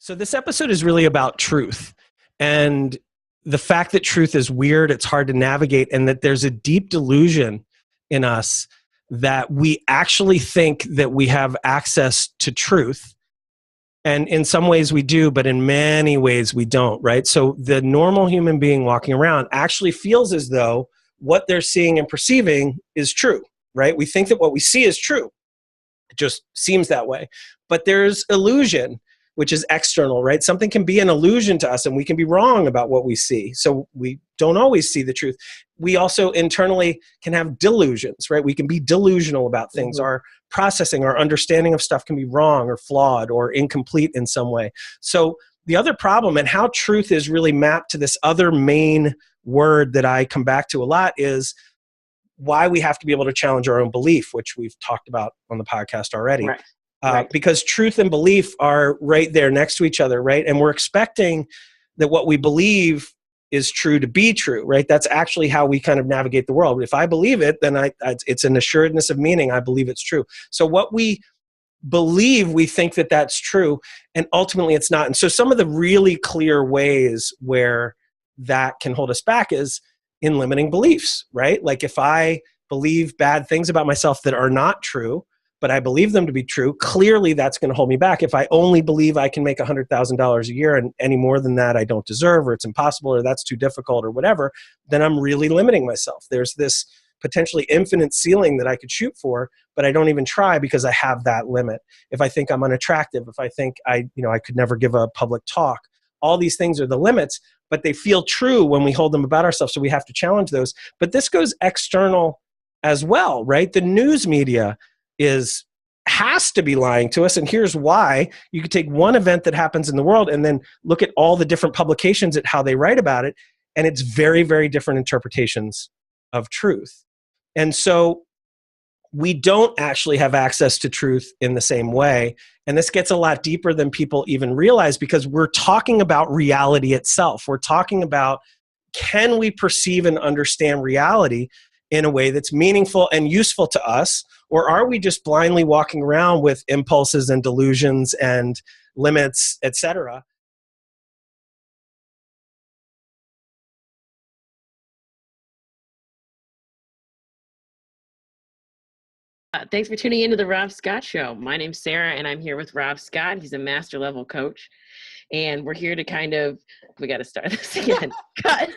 So this episode is really about truth and the fact that truth is weird, it's hard to navigate, and that there's a deep delusion in us that we actually think that we have access to truth. And in some ways we do, but in many ways we don't, right? So the normal human being walking around actually feels as though what they're seeing and perceiving is true, right? We think that what we see is true. It just seems that way. But there's illusion, which is external, right? Something can be an illusion to us and we can be wrong about what we see. So we don't always see the truth. We also internally can have delusions, right? We can be delusional about things. Our processing, our understanding of stuff can be wrong or flawed or incomplete in some way. So the other problem, and how truth is really mapped to this other main word that I come back to a lot, is why we have to be able to challenge our own belief, which we've talked about on the podcast already. Right. Right. Because truth and belief are right there next to each other, right? And we're expecting that what we believe is true to be true, right? That's actually how we kind of navigate the world. If I believe it, then it's an assuredness of meaning. I believe it's true. So what we believe, we think that that's true, and ultimately it's not. And so some of the really clear ways where that can hold us back is in limiting beliefs, right? Like if I believe bad things about myself that are not true, but I believe them to be true, clearly that's going to hold me back. If I only believe I can make $100,000 a year and any more than that I don't deserve, or it's impossible, or that's too difficult, or whatever, then I'm really limiting myself. There's this potentially infinite ceiling that I could shoot for, but I don't even try because I have that limit. If I think I'm unattractive, if I think I could never give a public talk, all these things are the limits, but they feel true when we hold them about ourselves, so we have to challenge those. But this goes external as well, right? The news media has to be lying to us, and here's why. You could take one event that happens in the world and then look at all the different publications at how they write about it, and it's very, very different interpretations of truth. And so we don't actually have access to truth in the same way, and this gets a lot deeper than people even realize, because we're talking about reality itself. We're talking about, can we perceive and understand reality in a way that's meaningful and useful to us? Or are we just blindly walking around with impulses and delusions and limits, etc.? Thanks for tuning into the Rob Scott Show. My name's Sarah, and I'm here with Rob Scott. He's a master level coach. And we're here to we got to start this again. Cut.